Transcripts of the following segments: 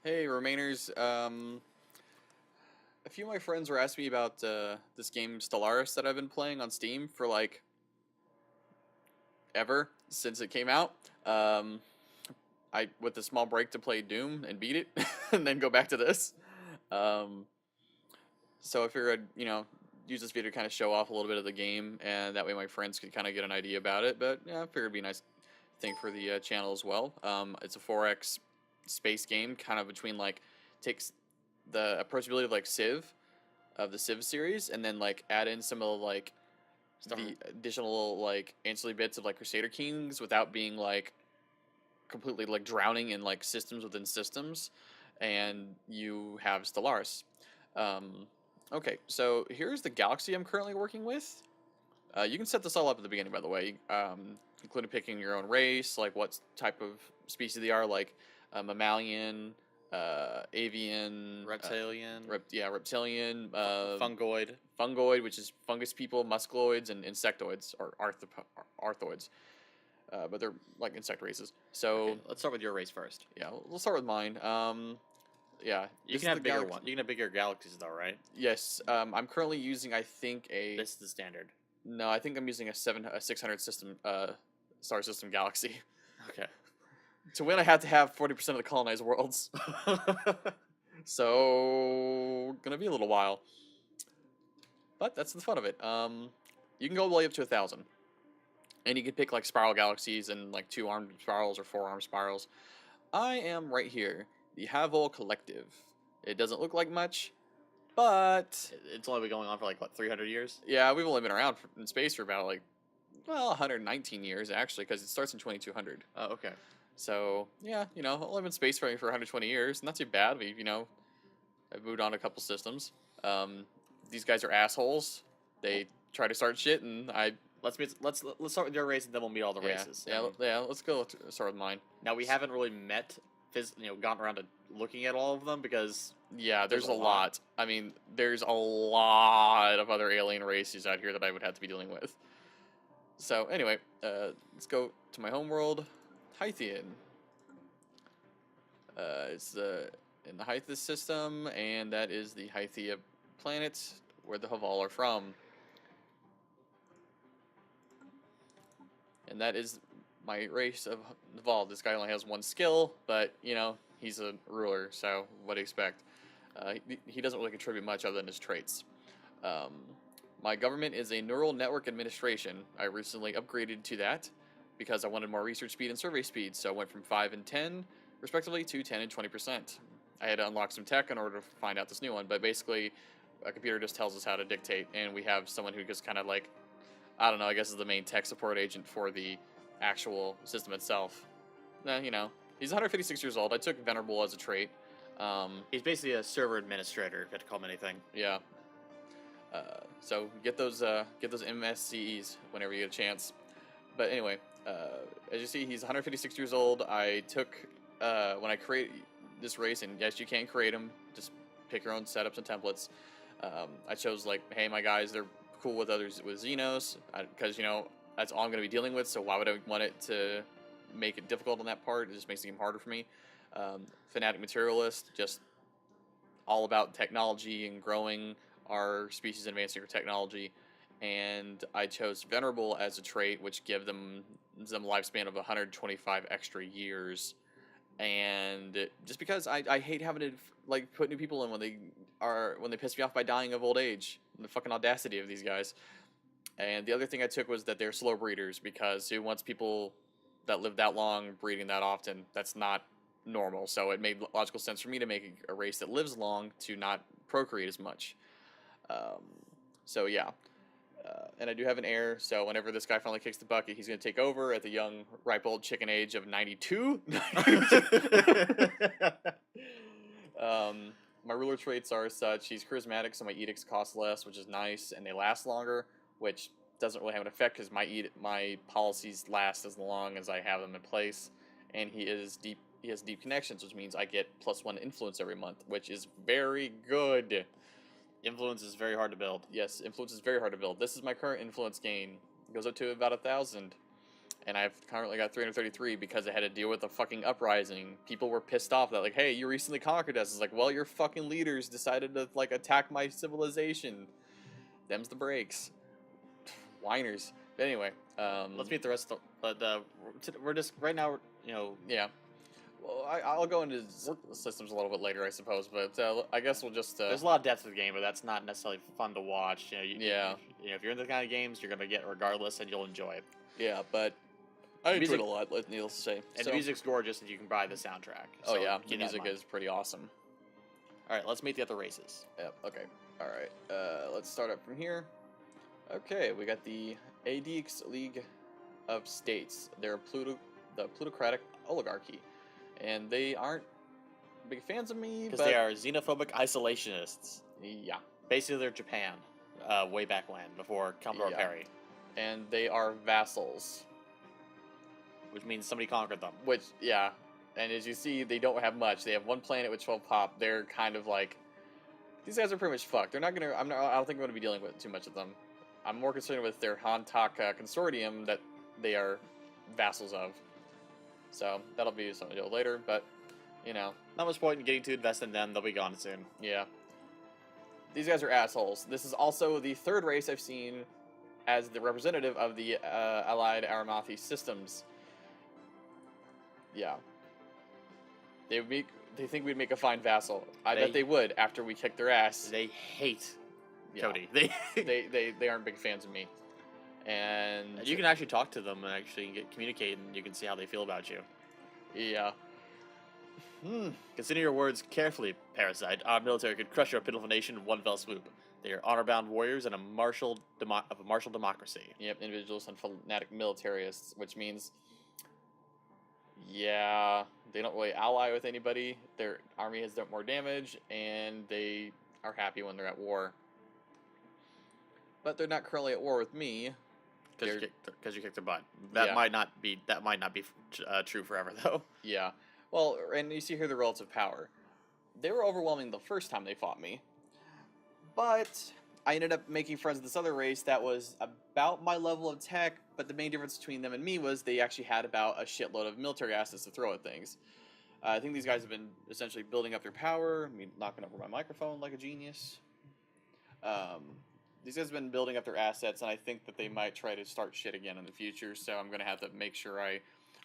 Hey, Remainers. A few of my friends were asking me about this game Stellaris that I've been playing on Steam for like ever since it came out. Um, I with a small break to play Doom and beat it, and then go back to this. Um, so I figured use this video to kind of show off a little bit of the game, and that way my friends could kind of get an idea about it. But yeah, I figured it'd be a nice thing for the channel as well. It's a 4X space game, kind of between like takes the approachability of like Civ of the Civ series, and then like add in some of like Stuff. the additional like ancillary bits of like Crusader Kings without being like completely like drowning in like systems within systems, and you have Stellaris. Um, okay, so here's the galaxy I'm currently working with. You can set this all up at the beginning, by the way, including picking your own race, like what type of species they are, like mammalian, avian, Reptilian, reptilian, fungoid. which is fungus people, muscloids, and insectoids, or arthoids. But they're like insect races. So Okay, let's start with your race first. yeah, we'll start with mine. Yeah, You this can is have the bigger galaxy. one. You can have bigger galaxies though, right? Yes, I'm currently using, I think, This is the standard. no, I think I'm using a 600 system star system galaxy. Okay. To win, I had to have 40% of the colonized worlds. So gonna be a little while, but that's the fun of it. You can go all the way up to 1,000, and you can pick like spiral galaxies and like 2-armed spirals or 4-armed spirals. I am right here, the Havol Collective. It doesn't look like much, but It's only been going on for like what, 300 years? yeah, we've only been around in space for about like 119 years actually, because it starts in 2200. Oh, okay. So yeah, I've only been in space for 120 years. Not too bad. I've moved on a couple systems. These guys are assholes. They try to start shit, and Let's start with your race and then we'll meet all the yeah, races. yeah, yeah. Let's go start with mine. Now we haven't really gotten around to looking at all of them because Yeah, there's There's a a lot. lot. I mean, there's a lot of other alien races out here that I would have to be dealing with. So anyway, let's go to my homeworld, Hythian. It's in the Hythia system, and that is the Hythia planet where the Haval are from. And that is my race of Haval. This guy only has one skill, but he's a ruler, so what do you expect? He doesn't really contribute much other than his traits. Um, my government is a neural network administration. I recently upgraded to that because I wanted more research speed and survey speed, so I went from 5 and 10, respectively, to 10 and 20%. I had to unlock some tech in order to find out this new one, but basically, a computer just tells us how to dictate, and we have someone who just kind of like, I don't know, I guess is the main tech support agent for the actual system itself. He's 156 years old. I took Venerable as a trait. he's basically a server administrator, if you had to call him anything. Yeah. So get those MSCEs whenever you get a chance. But anyway, as you see, he's 156 years old. I took when I create this race, and yes, you can create them. Just pick your own setups and templates. I chose like, hey, my guys, they're cool with others with Xenos, because that's all I'm going to be dealing with. So why would I want it to make it difficult on that part? It just makes the game harder for me. Fanatic Materialist, just all about technology and growing our species, advancing our technology. And I chose Venerable as a trait, which gives them a lifespan of 125 extra years. And just because I hate having to like put new people in when they piss me off by dying of old age. The fucking audacity of these guys. And the other thing I took was that they're slow breeders, because who wants people that live that long breeding that often? That's not normal. So it made logical sense for me to make a race that lives long to not procreate as much. So yeah. And I do have an heir, so whenever this guy finally kicks the bucket, he's going to take over at the young, ripe old chicken age of 92. My ruler traits are such: he's charismatic, so my edicts cost less, which is nice, and they last longer, which doesn't really have an effect because my policies last as long as I have them in place. And he has deep connections, which means I get +1 influence every month, which is very good. Influence is very hard to build. Yes, influence is very hard to build. This is my current influence gain. It goes up to about 1,000. and I've currently got 333 because I had to deal with a fucking uprising. People were pissed off that, like, hey, you recently conquered us. It's like, well, your fucking leaders decided to, like, attack my civilization. Them's the breaks. Whiners. But anyway, Let's meet the rest of the, we're just, right now, yeah. Well, I'll go into systems a little bit later, I suppose, but I guess we'll just... there's a lot of depth to the game, but that's not necessarily fun to watch. Yeah. If you're into the kind of games, you're going to get regardless, and you'll enjoy it. Yeah, but I enjoyed it a lot, needless to say. And the music's gorgeous, and you can buy the soundtrack. Oh, yeah, the music is pretty awesome. All right, let's meet the other races. Yep, okay. All right, let's start up from here. Okay, we got the ADX League of States. They're the plutocratic oligarchy. And they aren't big fans of me, because they are xenophobic isolationists. Yeah. Basically, they're Japan, way back when, before Commodore Perry. And they are vassals. Which means somebody conquered them. Which, yeah. And as you see, they don't have much. They have one planet with 12 pop. They're kind of like... These guys are pretty much fucked. They're not gonna... I don't think I'm gonna be dealing with too much of them. I'm more concerned with their Hantak consortium that they are vassals of. So, that'll be something to do later, but, not much point in getting to invest in them. They'll be gone soon. Yeah. These guys are assholes. This is also the third race I've seen as the representative of the Allied Aramathi systems. Yeah. They think we'd make a fine vassal. I bet they would after we kick their ass. They hate Cody. They aren't big fans of me. And you can actually talk to them and actually communicate, and you can see how they feel about you. Yeah. Consider your words carefully, Parasite. Our military could crush your pitiful nation in one fell swoop. They are honor-bound warriors and a martial democracy. Yep, individuals and fanatic militarists, which means, yeah, they don't really ally with anybody. Their army has done more damage, and they are happy when they're at war. But they're not currently at war with me. Because you kicked their butt. That might not be true forever, though. Yeah. Well, and you see here the relative power. They were overwhelming the first time they fought me. But I ended up making friends with this other race that was about my level of tech, but the main difference between them and me was they actually had about a shitload of military assets to throw at things. I think these guys have been essentially building up their power. I mean, knocking over my microphone like a genius. These guys have been building up their assets, and I think that they might try to start shit again in the future, so I'm going to have to make sure I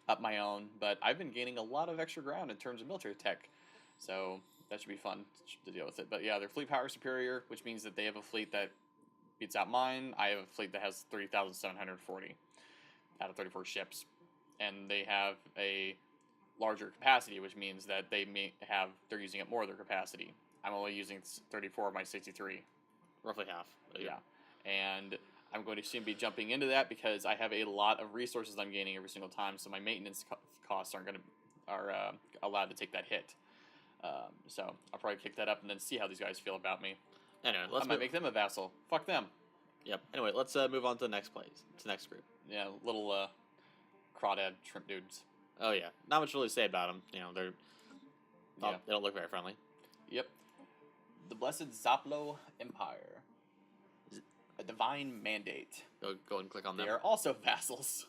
up my own. But I've been gaining a lot of extra ground in terms of military tech, so that should be fun to deal with it. But yeah, their fleet power is superior, which means that they have a fleet that beats out mine. I have a fleet that has 30,740 out of 34 ships, and they have a larger capacity, which means that they're using up more of their capacity. I'm only using 34 of my 63. Roughly half. Yeah. And I'm going to soon be jumping into that because I have a lot of resources I'm gaining every single time, so my maintenance costs are allowed to take that hit. So I'll probably kick that up and then see how these guys feel about me. Anyway, I might make them a vassal. Fuck them. Yep. Anyway, let's move on to the next place. To the next group. Yeah, little crawdad shrimp dudes. Oh yeah, not much really to say about them. They don't look very friendly. Yep. The Blessed Zaplo Empire. A divine mandate. Go and click on them. They are also vassals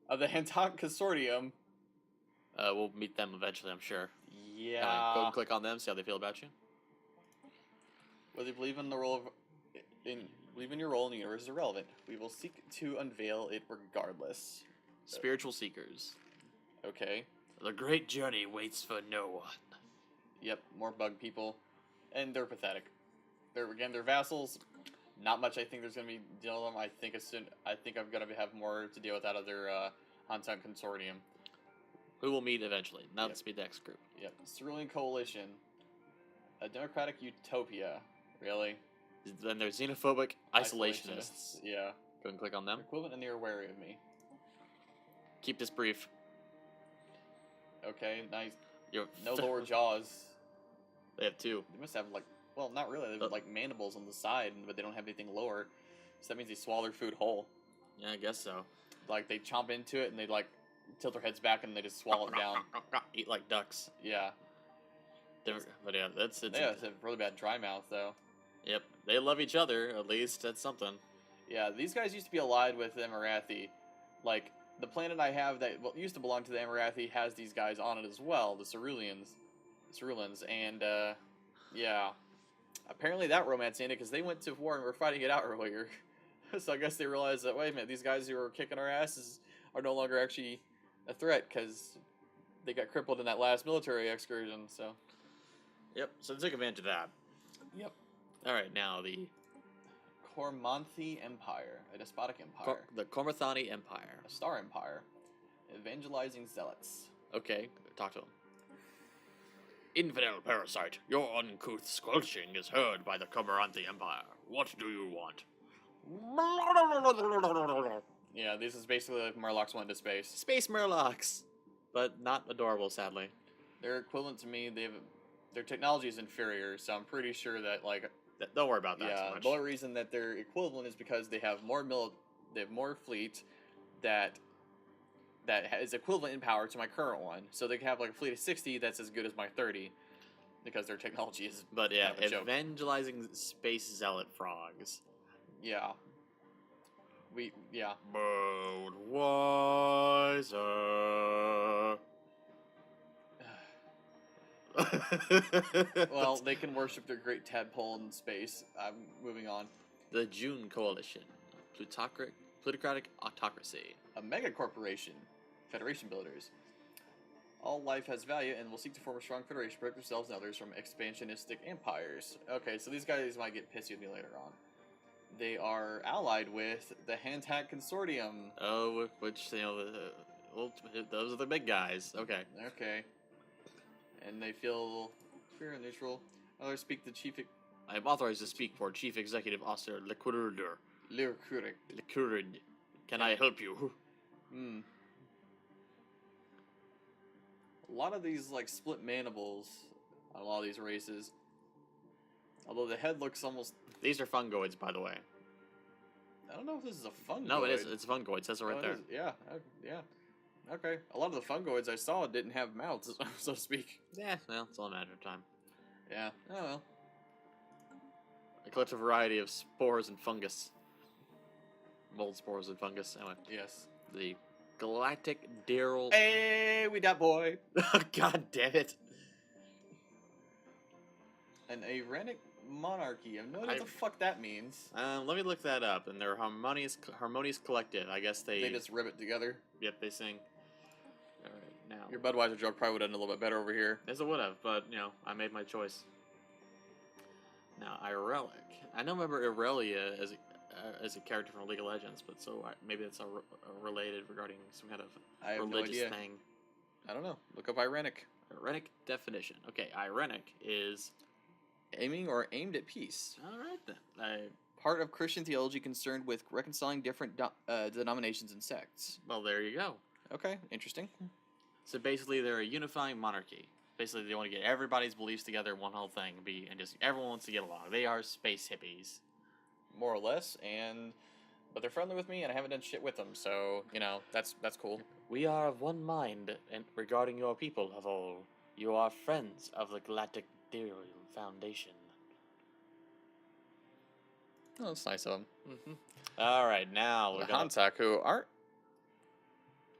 of the Hantak Consortium. We'll meet them eventually, I'm sure. Yeah. Go and click on them, see how they feel about you. Whether you believe in your role in the universe is irrelevant. We will seek to unveil it regardless. Spiritual seekers. Okay. The great journey waits for no one. Yep, more bug people. And they're pathetic. They're vassals. Not much I think there's going to be dealing with them. I think I'm going to have more to deal with out of their Hantak Consortium. Who will meet eventually. Now let's meet the next group. Yep. Cerulean Coalition. A democratic utopia. Really? Then there's xenophobic isolationists. Yeah. Go and click on them. Equivalent, and they're wary of me. Keep this brief. Okay, nice. No lower jaws. They have two. They must have, well, not really. They have, mandibles on the side, but they don't have anything lower. So that means they swallow their food whole. Yeah, I guess so. They chomp into it, and they, tilt their heads back, and they just swallow it down. Eat like ducks. Yeah. But yeah, it's a really bad dry mouth, though. Yep. They love each other, at least. That's something. Yeah, these guys used to be allied with the Emirathi. the planet I have that used to belong to the Amarathi has these guys on it as well, the Cerulans, and yeah, apparently that romance ended because they went to war and were fighting it out earlier. So I guess they realized that, wait a minute, these guys who were kicking our asses are no longer actually a threat because they got crippled in that last military excursion. So, Yep. So they took advantage of that. yep. All right, now the Cormanthi Empire, a despotic empire, the Cormathani Empire. a star empire, evangelizing zealots. Okay, talk to him. Infidel parasite, your uncouth squelching is heard by the Cormaranthi Empire. What do you want? Yeah, this is basically like Murlocs went to space. Space Murlocs, but not adorable, sadly. They're equivalent to me. Their technology is inferior, so I'm pretty sure that like Don't worry about that yeah, too much. the only reason that they're equivalent is because they have more fleet that is equivalent in power to my current one. So they can have like a fleet of 60 that's as good as my 30 because their technology is But yeah, kind of a joke. evangelizing space zealot frogs. Yeah. Budweiser. Well, they can worship their great tadpole in space. I'm moving on. The June Coalition, plutocratic autocracy. A mega corporation, Federation builders. All life has value and will seek to form a strong federation to protect themselves and others from expansionistic empires. Okay, so these guys might get pissy with me later on. They are allied with the Hantak Consortium. Oh, which, those are the big guys. Okay. Okay. And they feel fair and neutral. Others speak the chief... I am authorized to speak for Chief Executive Officer Lecurder. Lyric. Can I help you? A lot of these, like, split mandibles on a lot of these races. Although the head looks almost... These are fungoids, by the way. I don't know if this is a fungoid. No, it is. It's a fungoid. It says it right it there. is. Yeah. Okay. A lot of the fungoids I saw didn't have mouths, so to speak. Yeah, well, it's all a matter of time. Yeah. Oh, well. A collective variety of spores and fungus. Mold spores and fungus. Anyway. Yes. The Galactic Daryl. Hey, we that boy. God damn it. An Irenic monarchy. I have no idea what the fuck that means. Let me look that up. And they're harmonious collective. I guess They just rib it together. Yep, they sing. All right, now. Your Budweiser joke probably would have done a little bit better over here. Yes, it would have, but I made my choice. Now, Irelic. I don't remember Irelia as a character from League of Legends, but maybe it's related regarding some kind of I have religious no idea. thing. I don't know. Look up Irenic. Irenic definition. Okay, Irenic is Aiming or aimed at peace. all right then. Part of Christian theology concerned with reconciling different denominations and sects. Well, there you go. Okay, interesting. So basically, they're a unifying monarchy. Basically, they want to get everybody's beliefs together in one whole thing, and just everyone wants to get along. They are space hippies, More or less, but they're friendly with me, and I haven't done shit with them, so that's cool. We are of one mind regarding your people of all. You are friends of the Galactic Daryl Foundation. Oh, that's nice of them. Mm-hmm. All right, now we're The going to Hantak, who aren't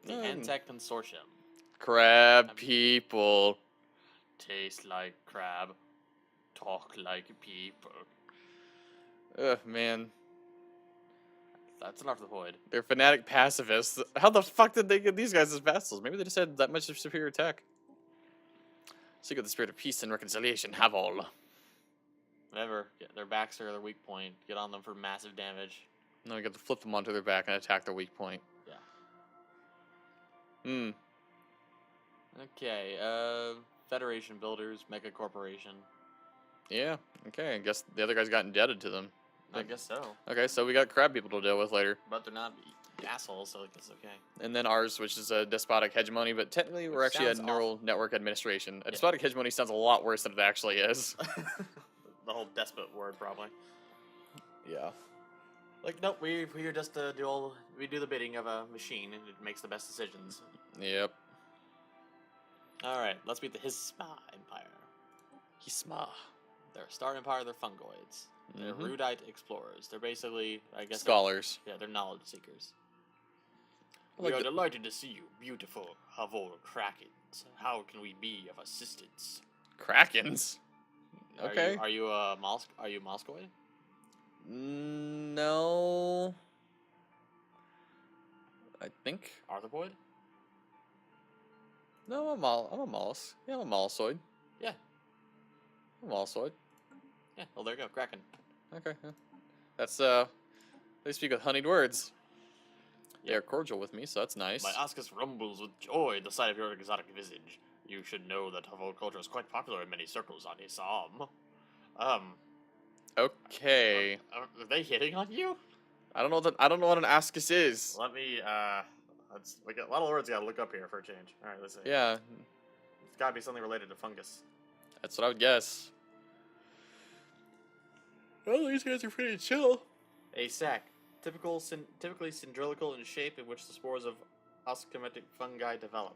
the Antek Consortium. crab people. Taste like crab, talk like people. Ugh, man. That's enough of the void. They're fanatic pacifists. How the fuck did they get these guys as vassals? Maybe they just had that much superior tech. Seek out the spirit of peace and reconciliation. Have all. Whatever. Their backs are their weak point. Get on them for massive damage. Now we got to flip them onto their back and attack their weak point. Yeah. Okay. Federation builders, mega corporation. Yeah. Okay. I guess the other guys got indebted to them. I guess so. Okay, so we got crab people to deal with later. But they're not assholes, so I guess okay. And then ours, which is a despotic hegemony, but technically we're actually a sounds neural network administration. A despotic hegemony sounds a lot worse than it actually is. The whole despot word, probably. Yeah. Like, nope, we're just we do the bidding of a machine, and it makes the best decisions. Yep. Alright, let's meet the Hisma Empire. Hisma. They're a star empire, they're fungoids. They're erudite explorers. They're basically, I guess... Scholars. They're knowledge seekers. I We like are the- delighted to see you, beautiful Havol Krakens. How can we be of assistance? Krakens. Okay. Are you a Moscoid? No. I think. Arthropoid? No, I'm a mollusk. Yeah, I'm a molluscoid. Yeah. I'm a molluscoid. Yeah. Well, there you go, Kraken. Okay. Yeah. That's they speak with honeyed words. They Yep. are cordial with me, so that's nice. My Ascus rumbles with joy at the sight of your exotic visage. You should know that Havol culture is quite popular in many circles on Isam. Okay. Are they hitting on you? I don't know what an ascus is. Let me, we got a lot of words gotta look up here for a change. Alright, let's see. Yeah, It's gotta be something related to fungus. that's what I would guess. Well, these guys are pretty chill. A sac. Typically cylindrical in shape in which the spores of oscometic fungi develop.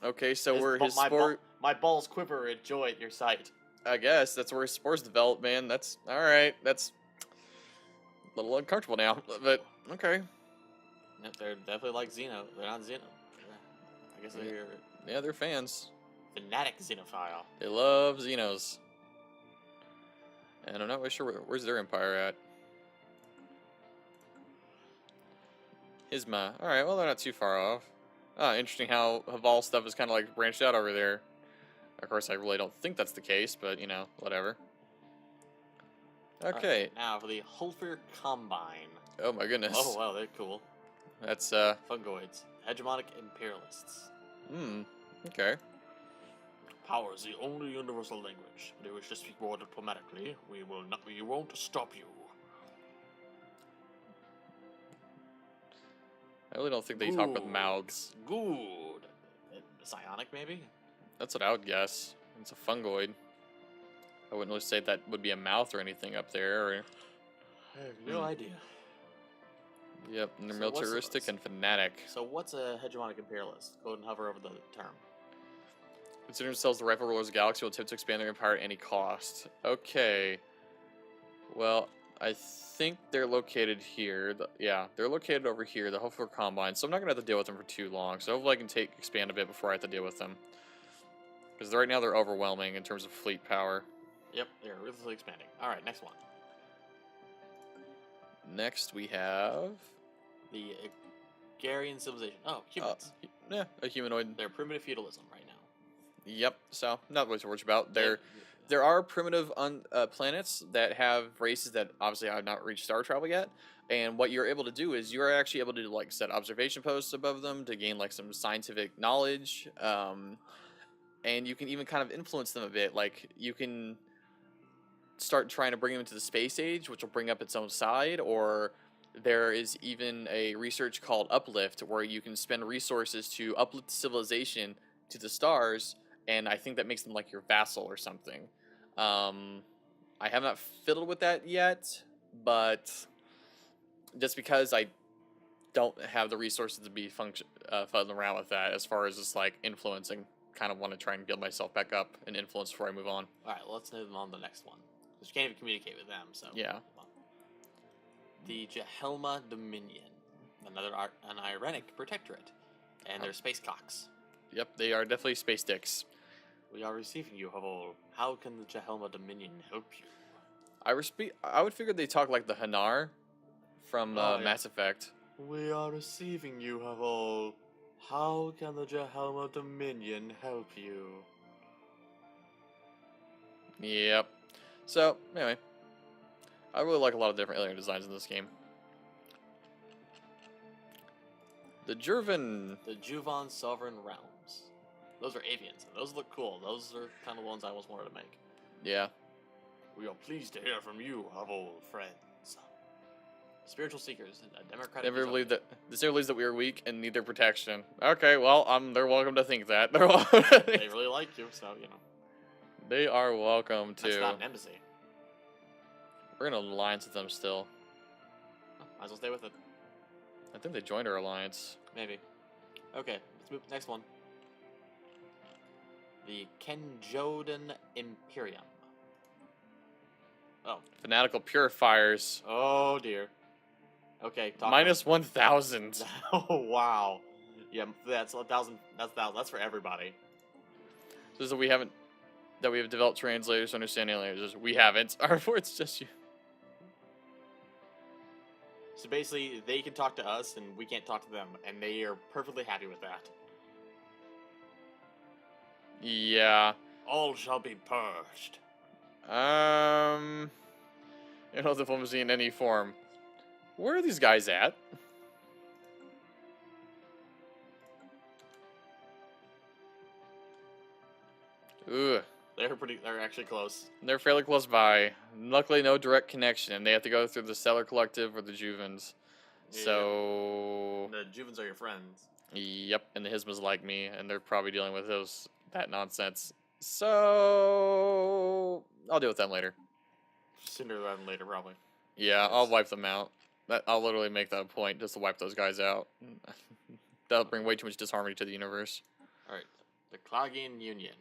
Okay, so His where bu- his my, spore, bu- my balls quiver at joy at your sight. I guess that's where his spores develop, man. That's all right. That's a little uncomfortable now, but okay. Yep, they're definitely like Xeno. They're not Xeno. I guess they're Yeah, they're fans. fanatic Xenophile. They love Xenos. And I'm not really sure where's their empire at. Hisma. Alright, well, they're not too far off. Ah, interesting how Haval stuff is kind of like branched out over there. Of course, I really don't think that's the case, but, you know, whatever. Okay. Alright, now for the Hulfer Combine. Oh, my goodness. Oh, wow, they're cool. That's, Fungoids. Hegemonic Imperialists. okay. Power is the only universal language. If you wish to speak more diplomatically, we won't stop you. I really don't think they talk with mouths. Good. Psionic, maybe? That's what I would guess. It's a fungoid. I wouldn't really say that would be a mouth or anything up there. Or... I have no idea. Yep, and they're So what's militaristic the- and fanatic. So what's a hegemonic imperialist? Go ahead and hover over the term. Consider themselves the rightful rulers of the galaxy, will attempt to expand their empire at any cost. Okay. Well, I think they're located here. Yeah, they're located over here, the Hopeful Combine. So I'm not going to have to deal with them for too long. So hopefully I can expand a bit before I have to deal with them. Because right now they're overwhelming in terms of fleet power. Yep, they're ruthlessly expanding. Alright, next one. Next we have... The Agarian civilization. Oh, humans. Yeah, a humanoid. They're primitive feudalism right now. Yep, so not what to worry about. They- There are primitive planets that have races that obviously have not reached star travel yet, and what you're able to do is you're actually able to like set observation posts above them to gain like some scientific knowledge, and you can even kind of influence them a bit. Like you can start trying to bring them into the space age, which will bring up its own side, or there is even a research called Uplift where you can spend resources to uplift civilization to the stars, and I think that makes them like your vassal or something. I have not fiddled with that yet, but just because I don't have the resources to be fuddling around with that as far as just like influencing, kind of want to try and build myself back up and influence before I move on. Alright, let's move on to the next one. Because you can't even communicate with them, so. Yeah. Move on. The Jahelma Dominion. An Irenic protectorate. And their space cocks. Yep, they are definitely space dicks. We are receiving you, Havol. How can the Jahelma Dominion help you? I would figure they talk like the Hanar from Oh, yeah. Mass Effect. We are receiving you, Havol. How can the Jahelma Dominion help you? Yep. So, anyway. I really like a lot of different alien designs in this game. The Jervin. The Juvan Sovereign Realms. Those are avians, and those look cool. Those are kind of the ones I always wanted to make. Yeah. We are pleased to hear from you, Havol, friends. Spiritual Seekers, a democratic... Never believed that. This never believes that we are weak and need their protection. Okay, well, they're welcome to think that. They're welcome to think They really like you, so, you know. They are welcome to. That's not an embassy. We're in an alliance with them still. Oh, might as well stay with it. I think they joined our alliance. Maybe. Okay, let's move to the next one. The Kenjodan Imperium. Oh. Fanatical purifiers. Oh, dear. Okay, talk Minus 1,000. Oh wow. Yeah, that's 1,000. That's 1,000. That's for everybody. So we haven't that we have developed translators to understand alien languages. We haven't. Our it's just you. So basically, they can talk to us, and we can't talk to them, and they are perfectly happy with that. Yeah. All shall be purged. No diplomacy in any form. Where are these guys at? Ugh. They're actually close. They're fairly close by. Luckily, no direct connection. They have to go through the Stellar Collective or the Juvens. Yeah. So, The Juvens are your friends. yep, and the Hismas like me, and they're probably dealing with that nonsense. So, I'll deal with them later. Sooner rather than later, probably. Yeah, I'll wipe them out. I'll literally make that a point just to wipe those guys out. That'll bring way too much disharmony to the universe. Alright. The Klagian Union.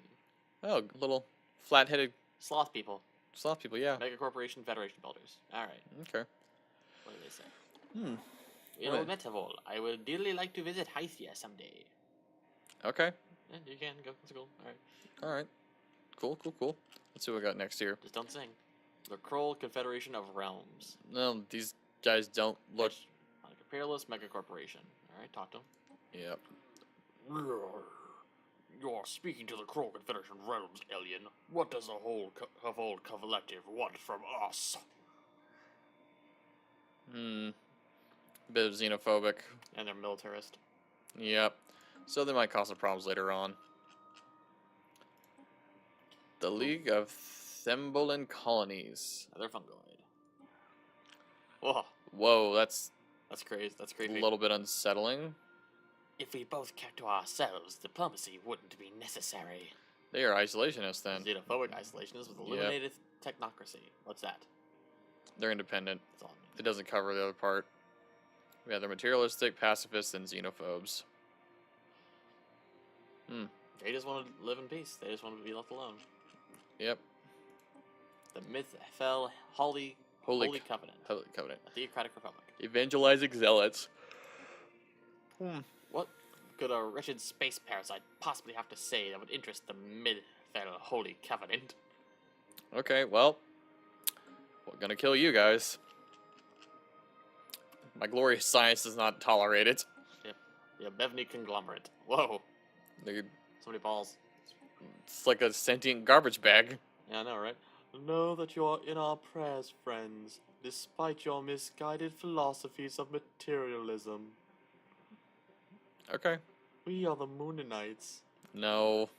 Oh, little flat-headed Sloth people. sloth people, yeah. Mega Corporation Federation builders. Alright. Okay. What do they say? What? Metavol, I would dearly like to visit Hythia someday. Okay. Yeah, you can go. Let's go. Alright. Alright. Cool. Let's see what we got next here. Just don't sing. The Kroll Confederation of Realms. No, these guys don't look... Like Imperialist Mega Corporation. Alright, talk to them. Yep. You're speaking to the Kroll Confederation of Realms, alien. What does the whole collective want from us? Bit of xenophobic. And they're militarist. Yep. So they might cause some problems later on. The League of Thembolin Colonies. They're fungoid. Whoa, Whoa, that's crazy. That's a creepy. little bit unsettling. If we both kept to ourselves, diplomacy wouldn't be necessary. They are isolationists then. Xenophobic isolationist with eliminated technocracy. What's that? They're independent. That's all it It doesn't cover the other part. We have the materialistic, pacifists, and xenophobes. They just want to live in peace. They just want to be left alone. Yep. The Mythfell Holy Covenant. Holy Covenant. A theocratic republic. Evangelizing zealots. What could a wretched space parasite possibly have to say that would interest the Mythfell Holy Covenant? Okay, well, we're gonna kill you guys. My glorious science does not tolerate it. Yep. The Bevney conglomerate. Whoa. They- So many balls. It's like a sentient garbage bag. Yeah, I know, right? Know that you're in our prayers, friends, despite your misguided philosophies of materialism. Okay. We are the Moonanites. No.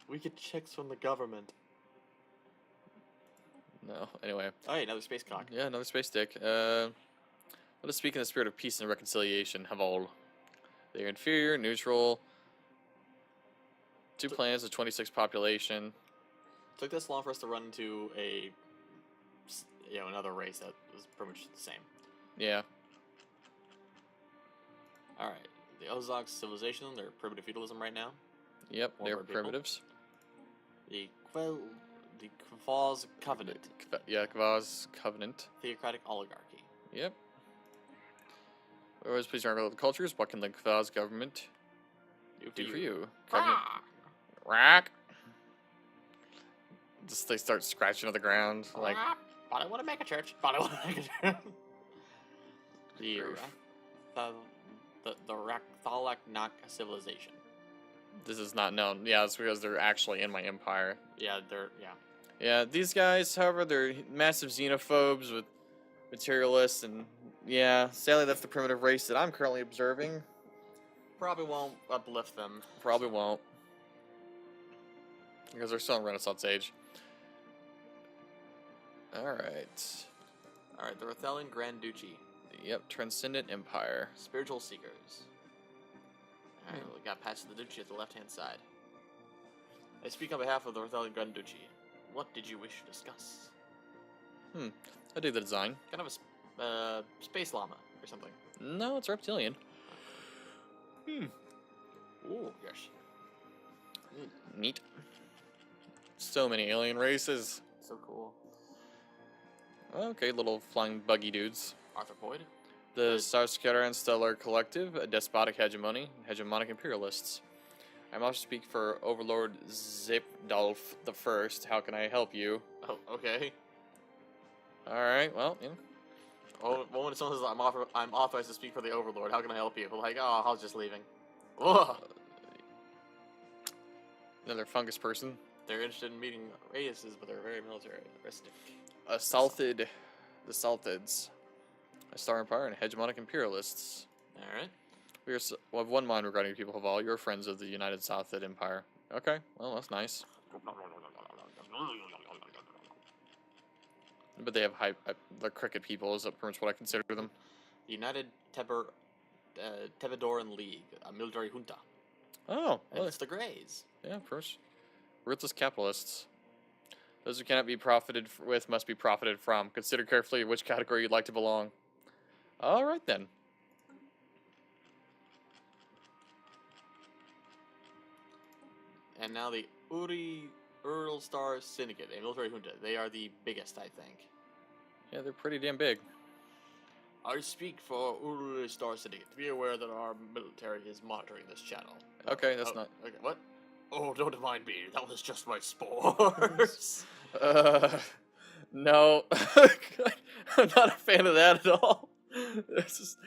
We get checks from the government. No. Anyway. Oh, hey, another space cock. Yeah, another space stick. Let us speak in the spirit of peace and reconciliation, Havol. They are inferior, neutral. 2 planets of 26 population. Took this long for us to run into another race that was pretty much the same. Yeah. Alright. The Ozark civilization, they're primitive feudalism right now. Yep, One they're bird people. primitives. The Kvaz Covenant, Yeah, Kvaz Covenant. theocratic oligarchy. Yep. Always please remember the cultures. What can the Kvaz government do for you? Covenant. Rack. Just they start scratching on the ground like. But I want to make a church. But I want to make a church. The Rakthalaknak civilization. This is not known. Yeah, it's because they're actually in my empire. Yeah, Yeah, these guys, however, they're massive xenophobes with materialists, and yeah, sadly that's the primitive race that I'm currently observing. probably won't uplift them. Probably won't. Because they're still in Renaissance age. Alright. Alright, the Rothelian Grand Duchy. Yep, Transcendent Empire. Spiritual Seekers. Alright, we got Patch of the Duchy at the left-hand side. I speak on behalf of the Rothelian Grand Duchy. What did you wish to discuss? I dig the design. Kind of a space llama or something. No, it's reptilian. Ooh, yes. Neat. So many alien races. So cool. Okay, little flying buggy dudes. Arthropoid. The Good. Starscatter and Stellar Collective, a despotic hegemonic imperialists. I must speak for Overlord Zipdolf the First. How can I help you? Oh, okay. All right, well, Oh, well, when someone says I'm authorized to speak for the Overlord, how can I help you? Like, oh, I was just leaving. Ugh. Another fungus person. They're interested in meeting races, but they're very militaristic. The Salthids, a Star Empire and hegemonic imperialists. All right. We have one mind regarding people of all. You're friends of the United Southid Empire. Okay, well, that's nice. But they have the cricket people is pretty much what I consider them. United Tebedoran League, a military junta. Oh, And it's the Greys. yeah, of course. Ruthless capitalists. Those who cannot be profited with must be profited from. Consider carefully which category you'd like to belong. All right, then. And now the Ural Star Syndicate, a military junta. They are the biggest, I think. Yeah, they're pretty damn big. I speak for Ural Star Syndicate. Be aware that our military is monitoring this channel. Okay, that's not... Okay, what? Oh, don't mind me. That was just my spores. No. I'm not a fan of that at all. It's just,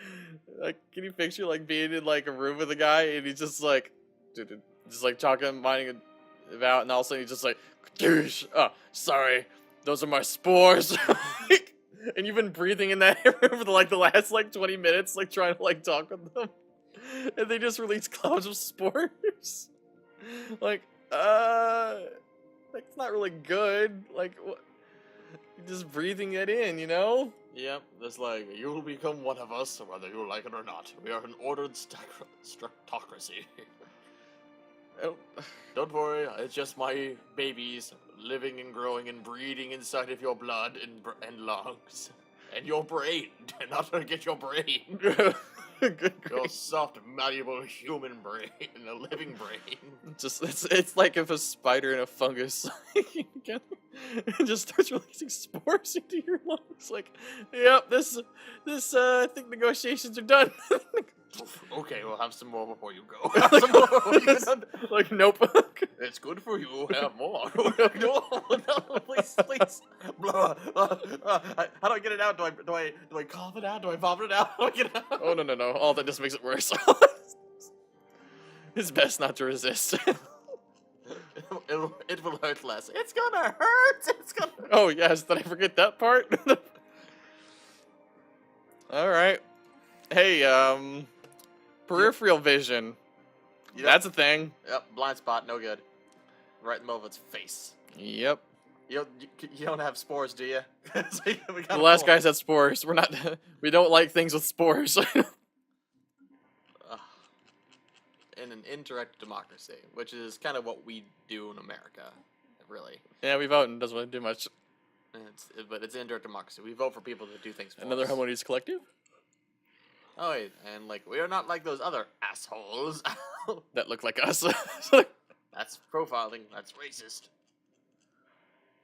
like, can you picture, like, being in, like, a room with a guy, and he's just, like, just, like, talking, minding about, and all of a sudden he's just, like, douche. Oh, sorry. Those are my spores. And you've been breathing in that air for, like, the last, like, 20 minutes, like, trying to, like, talk with them. And they just release clouds of spores. Like, it's not really good. Like, what? Just breathing it in, you know? Yep, it's like, you will become one of us, whether you like it or not. We are an ordered structocracy. Don't worry, it's just my babies living and growing and breeding inside of your blood and lungs. And your brain. Not forget your brain. Your soft, malleable human brain. A living brain. Just, it's like if a spider and a fungus just starts releasing spores into your lungs. Like, yep, I think negotiations are done. Okay, we'll have some more before you go. Have some more before you go. Like, nope. It's good for you. Have more. No, please. Blah. How do I get it out? Do I cough it out? Do I vomit it out? How do I get it out? Oh no! All that just makes it worse. It's best not to resist. It will hurt less. It's gonna hurt. It's gonna. Oh yes, did I forget that part? All right. Hey, peripheral vision. Yep. That's a thing. Yep, blind spot, no good. Right in the middle of its face. Yep. You don't have spores, do you? The last guy said spores. We don't like things with spores. In an indirect democracy, which is kind of what we do in America, really. Yeah, we vote and it doesn't really do much. But it's indirect democracy. We vote for people to do things for Another us. harmonious collective? Oh, wait, and like, we are not like those other assholes. That look like us. That's profiling. That's racist.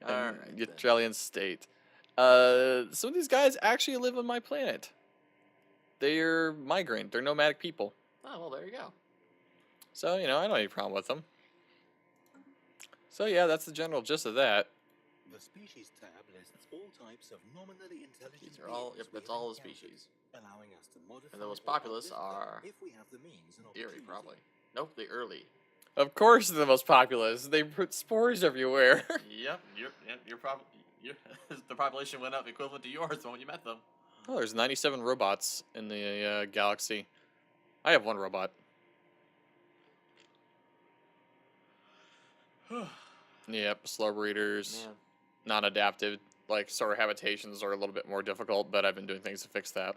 Alright. Australian state. Some of these guys actually live on my planet. They're migrant. They're nomadic people. Oh, well, there you go. So, I don't have any problem with them. So, yeah, that's the general gist of that. The species tab lists all types of nominally intelligent These are all, beings yep, that's we have all the encountered, species. allowing us to modify And the most or populous uplift them are if we have the means and Eerie, opportunity. probably. Nope, the early. Of course they're the most populous. They put spores everywhere. Yep, the population went up equivalent to yours when you met them. Oh, there's 97 robots in the galaxy. I have one robot. Yep, slow breeders, Man. non-adaptive, like sort of habitations are a little bit more difficult, but I've been doing things to fix that.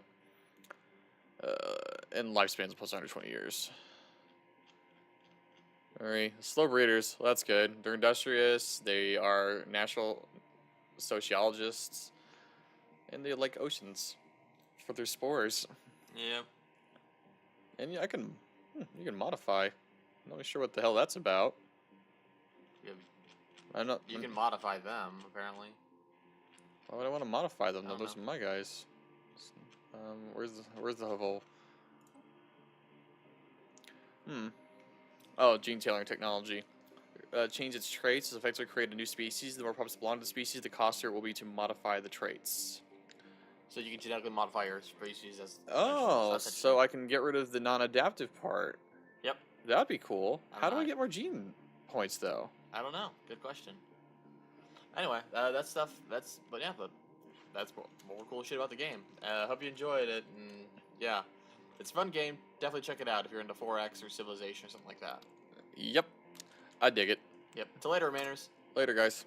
And lifespans plus 120 years. Alright, slow breeders, well, that's good. They're industrious, they are natural sociologists, and they like oceans for their spores. Yep. And yeah, you can modify. I'm not really sure what the hell that's about. Yep. I'm not. You can modify them, apparently. Why would I want to modify them? I Though? don't Those are know. my guys. Where's the hovel? Oh, gene tailoring technology. Change its traits. This effectively create a new species. The more pups belong to the species, the costlier it will be to modify the traits. So you can genetically modify your species as. Oh, that's so I can get rid of the non-adaptive part. Yep. That'd be cool. How do I Alright. get more gene points though? I don't know. Good question. Anyway, that stuff. But that's more cool shit about the game. Hope you enjoyed it. And yeah, it's a fun game. Definitely check it out if you're into 4X or Civilization or something like that. Yep, I dig it. Yep. Until later, Remainers. Later, guys.